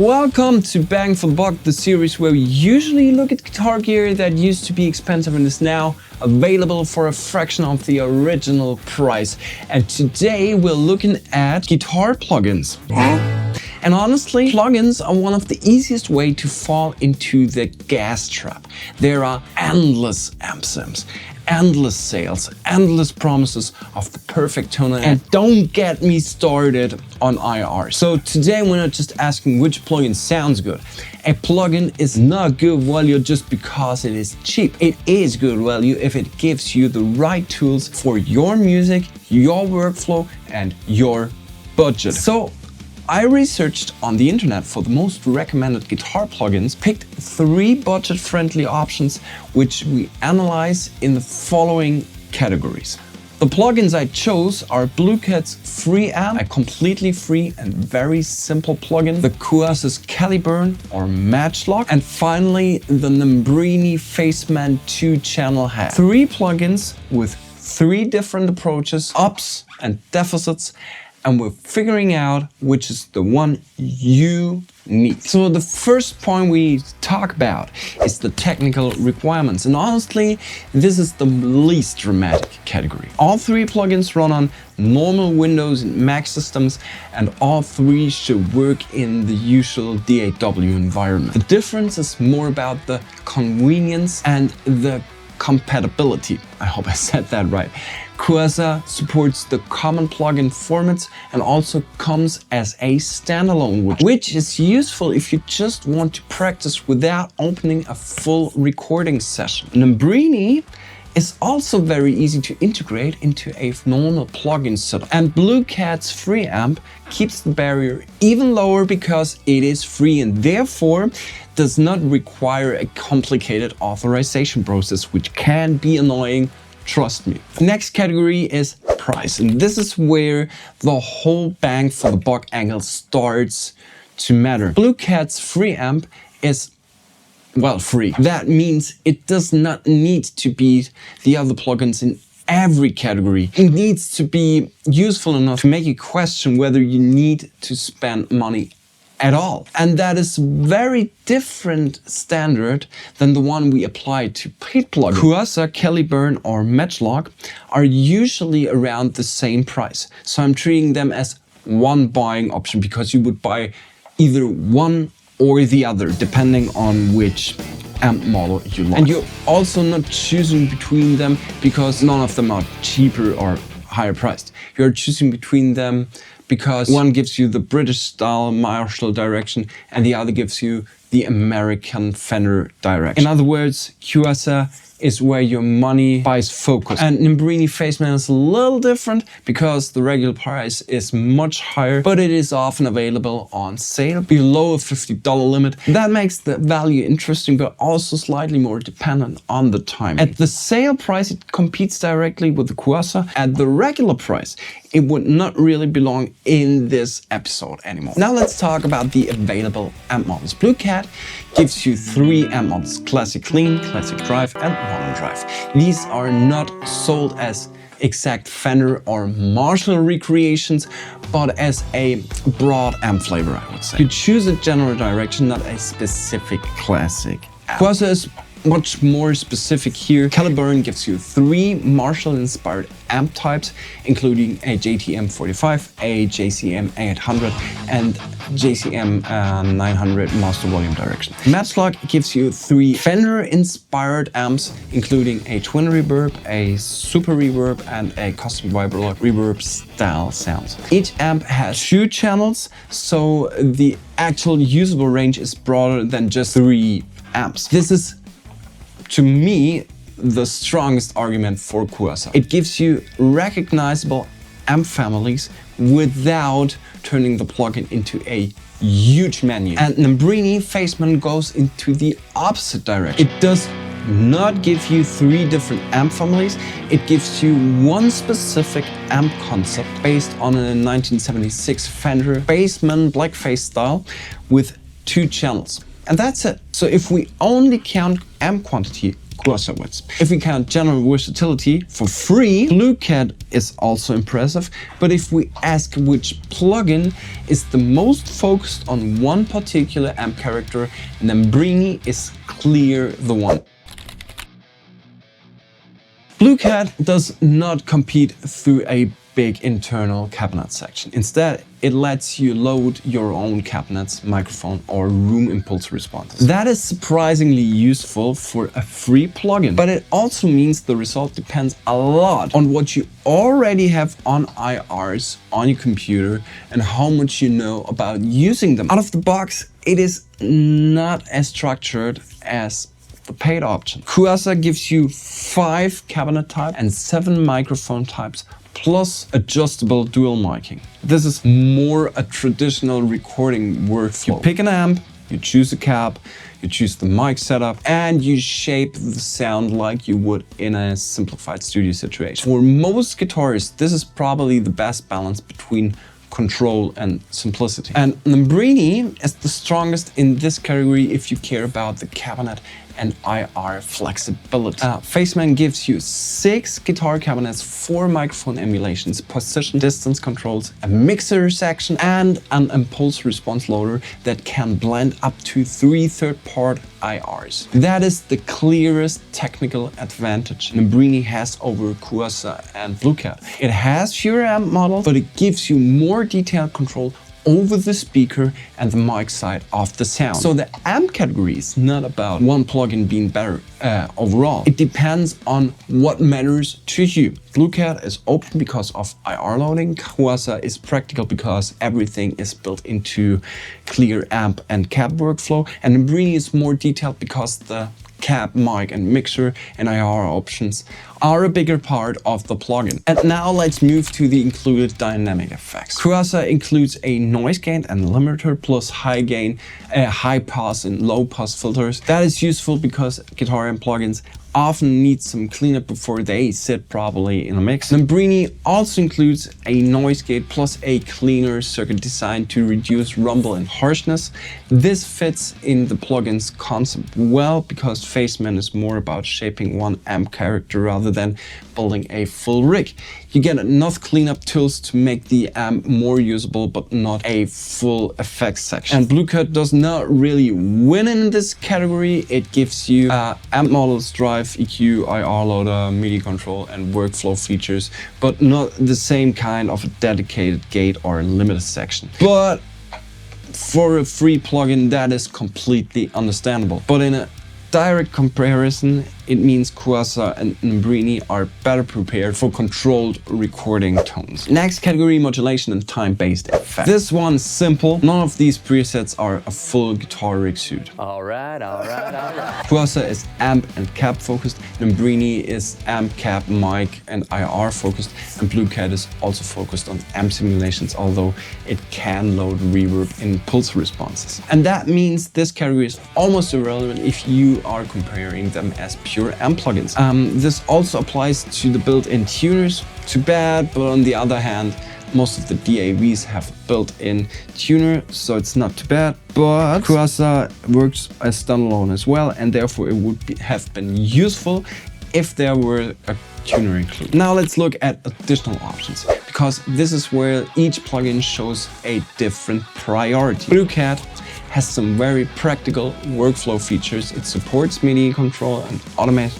Welcome to Bang for the Buck, the series where we usually look at guitar gear that used to be expensive and is now available for a fraction of the original price. And today we're looking at guitar plugins. And honestly, plugins are one of the easiest way to fall into the gas trap. There are endless amp sims, endless sales, endless promises of the perfect tone, and don't get me started on IR. So today we're not just asking which plugin sounds good. A plugin is not good value just because it is cheap. It is good value if it gives you the right tools for your music, your workflow, and your budget. So I researched on the internet for the most recommended guitar plugins, picked 3 budget-friendly options, which we analyze in the following categories. The plugins I chose are Blue Cat's Free Amp, a completely free and very simple plugin, the Kuasa's Caliburn or Matchlock, and finally the Nembrini Faceman 2-channel head. 3 plugins with 3 different approaches, ups and deficits, and we're figuring out which is the one you need. So the first point we talk about is the technical requirements. And honestly, this is the least dramatic category. All 3 plugins run on normal Windows and Mac systems, and all 3 should work in the usual DAW environment. The difference is more about the convenience and the compatibility. I hope I said that right. Kuasa supports the common plugin formats and also comes as a standalone, which is useful if you just want to practice without opening a full recording session. Nembrini is also very easy to integrate into a normal plugin setup. And Blue Cat's Free Amp keeps the barrier even lower because it is free and therefore does not require a complicated authorization process, which can be annoying. Trust me. Next category is price, and this is where the whole bang for the buck angle starts to matter. Blue Cat's Free Amp is, well, free. That means it does not need to beat the other plugins in every category. It needs to be useful enough to make you question whether you need to spend money at all. And that is very different standard than the one we apply to paid plugins. Kuasa, Caliburn or Matchlock are usually around the same price. So I'm treating them as one buying option because you would buy either one or the other depending on which amp model you like. And you're also not choosing between them because none of them are cheaper or higher priced. You're choosing between them because one gives you the British style Marshall direction and the other gives you the American Fender direction. In other words, Kuasa is where your money buys focus. And Nembrini Faceman is a little different because the regular price is much higher, but it is often available on sale below a $50 limit. That makes the value interesting, but also slightly more dependent on the time. At the sale price, it competes directly with the Kuasa. At the regular price, it would not really belong in this episode anymore. Now let's talk about the available amp models. Blue Cat gives you 3 amp models: Classic Clean, Classic Drive, and Modern Drive. These are not sold as exact Fender or Marshall recreations, but as a broad amp flavor, I would say. You choose a general direction, not a specific classic amp. Kuasa is much more specific here. Caliburn gives you 3 Marshall-inspired amp types, including a JTM 45, a JCM 800, and JCM 900 master volume direction. Matchlock gives you 3 Fender-inspired amps, including a twin reverb, a super reverb, and a custom Vibralock reverb style sounds. Each amp has 2 channels, so the actual usable range is broader than just 3 amps. This is, to me, the strongest argument for Kuasa. It gives you recognizable amp families without turning the plugin into a huge menu. And Nembrini Faceman goes into the opposite direction. It does not give you 3 different amp families. It gives you one specific amp concept based on a 1976 Fender Bassman blackface style with 2 channels. And that's it. So if we only count amp quantity, Cuasa widths. If we count general versatility for free, Blue Cat is also impressive, but if we ask which plugin is the most focused on one particular amp character, Nambrini is clear the one. Blue Cat does not compete through a big internal cabinet section. Instead, it lets you load your own cabinets, microphone or room impulse responses. That is surprisingly useful for a free plugin, but it also means the result depends a lot on what you already have on IRs on your computer and how much you know about using them. Out of the box, it is not as structured as the paid option. Cuasa gives you 5 cabinet types and 7 microphone types plus adjustable dual miking. This is more a traditional recording workflow. You pick an amp, you choose a cab, you choose the mic setup, and you shape the sound like you would in a simplified studio situation. For most guitarists, this is probably the best balance between control and simplicity. And Nambrini is the strongest in this category if you care about the cabinet and IR flexibility. Faceman gives you 6 guitar cabinets, 4 microphone emulations, position distance controls, a mixer section, and an impulse response loader that can blend up to 3 third-party IRs. That is the clearest technical advantage Nambrini has over Cuasa and Blue Cat. It has fewer amp models, but it gives you more detailed control over the speaker and the mic side of the sound. So the amp category is not about one plugin being better overall. It depends on what matters to you. Blue Cat is open because of IR loading. Cuasa is practical because everything is built into clear amp and cab workflow. And Nambrini is more detailed because the cab, mic and mixer and IR options are a bigger part of the plugin. And now let's move to the included dynamic effects. Cuasa includes a noise gate and limiter plus high gain, high pass and low pass filters. That is useful because guitar and plugins often need some cleanup before they sit properly in a mix. Nambrini also includes a noise gate plus a cleaner circuit designed to reduce rumble and harshness. This fits in the plugin's concept well because Faceman is more about shaping one amp character rather than building a full rig. You get enough cleanup tools to make the amp more usable, but not a full effects section. And Blue Cat does not really win in this category. It gives you amp models, drive, EQ, IR loader, MIDI control, and workflow features, but not the same kind of a dedicated gate or limiter section. But for a free plugin, that is completely understandable. But in a direct comparison, it means Cuasa and Nambrini are better prepared for controlled recording tones. Next category, modulation and time-based effects. This one's simple. None of these presets are a full guitar rig suit. Alright. Cuasa is amp and cab focused, Nambrini is amp, cab, mic and IR focused, and Blue Cat is also focused on amp simulations, although it can load reverb in pulse responses. And that means this category is almost irrelevant if you are comparing them as pure amp plugins. This also applies to the built-in tuners. Too bad, but on the other hand, most of the DAWs have built-in tuner, so it's not too bad. But Cuasa works as standalone as well, and therefore it would have been useful if there were a tuner included. Now let's look at additional options, because this is where each plugin shows a different priority. Blue Cat has some very practical workflow features. It supports MIDI control and automation.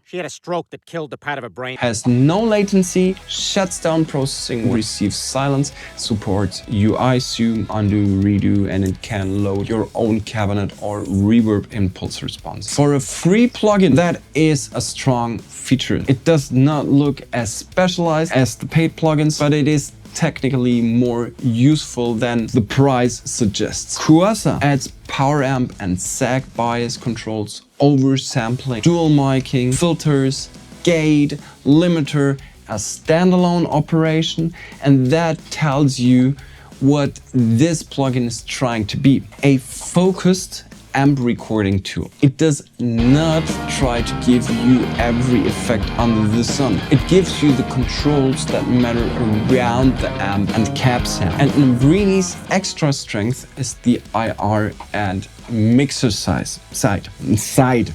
She had a stroke that killed the part of her brain. Has no latency, shuts down processing, receives silence, supports UI, zoom, undo, redo, and it can load your own cabinet or reverb impulse response. For a free plugin, that is a strong feature. It does not look as specialized as the paid plugins, but it is technically more useful than the price suggests. Cuasa adds power amp and sag bias controls, oversampling, dual miking, filters, gate, limiter, a standalone operation, and that tells you what this plugin is trying to be: a focused amp recording tool. It does not try to give you every effect under the sun. It gives you the controls that matter around the amp and cab sound. And Nambrini's extra strength is the IR and mixer side.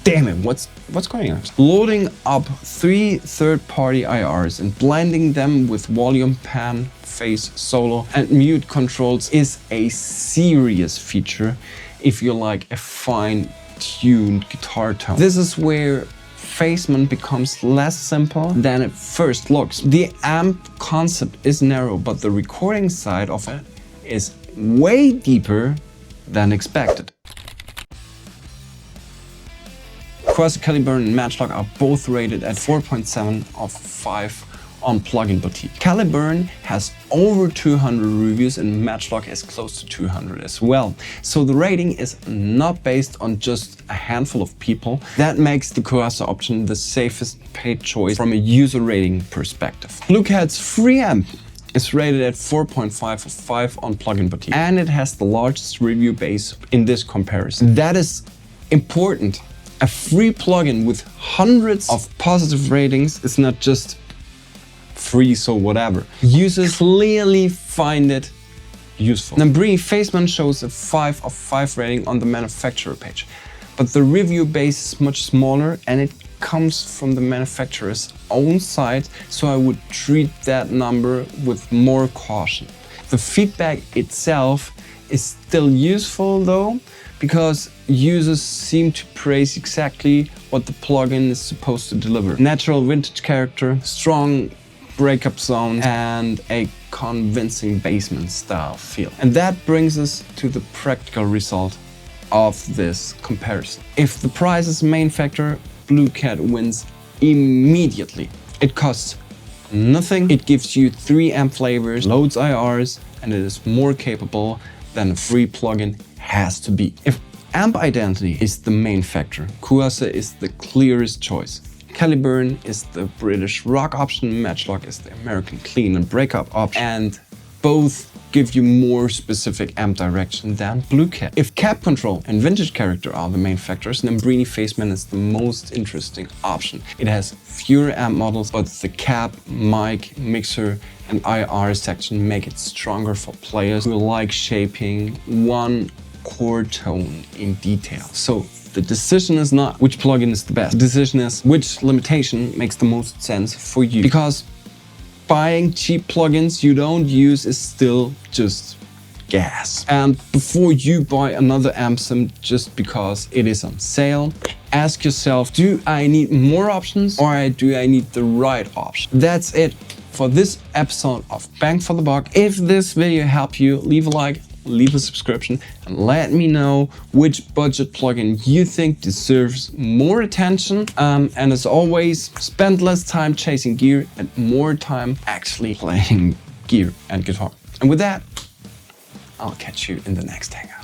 Damn it, what's going on? Loading up 3 third-party IRs and blending them with volume, pan, phase, solo, and mute controls is a serious feature if you like a fine-tuned guitar tone. This is where phasement becomes less simple than it first looks. The amp concept is narrow, but the recording side of it is way deeper than expected. Caliburn and Matchlock are both rated at 4.7 of 5 on Plugin Boutique. Caliburn has over 200 reviews and Matchlock is close to 200 as well. So the rating is not based on just a handful of people. That makes the Cuasa option the safest paid choice from a user rating perspective. Blue Cat's free amp is rated at 4.5 of 5 on Plugin Boutique, and it has the largest review base in this comparison. That is important. A free plugin with hundreds of positive ratings is not just free, so whatever. Users clearly find it useful. Nambrini Phasement shows a 5 of 5 rating on the manufacturer page, but the review base is much smaller and it comes from the manufacturer's own site, so I would treat that number with more caution. The feedback itself is still useful though, because users seem to praise exactly what the plugin is supposed to deliver. Natural vintage character, strong breakup zone, and a convincing basement style feel. And that brings us to the practical result of this comparison. If the price is the main factor, Blue Cat wins immediately. It costs nothing, it gives you 3 amp flavors, loads IRs, and it is more capable than a free plugin has to be. If amp identity is the main factor, Cuasa is the clearest choice. Caliburn is the British rock option, Matchlock is the American clean and breakup option, and both give you more specific amp direction than Blue Cat. If cap control and vintage character are the main factors, Nambrini Phasement is the most interesting option. It has fewer amp models, but the cap, mic, mixer, and IR section make it stronger for players who like shaping one chord tone in detail. So the decision is not which plugin is the best. The decision is which limitation makes the most sense for you. Because buying cheap plugins you don't use is still just gas. And before you buy another amp sim just because it is on sale, ask yourself, do I need more options or do I need the right option? That's it for this episode of Bang for the Buck. If this video helped you, leave a like, leave a subscription, and let me know which budget plugin you think deserves more attention. And as always, spend less time chasing gear and more time actually playing gear and guitar. And with that, I'll catch you in the next hangout.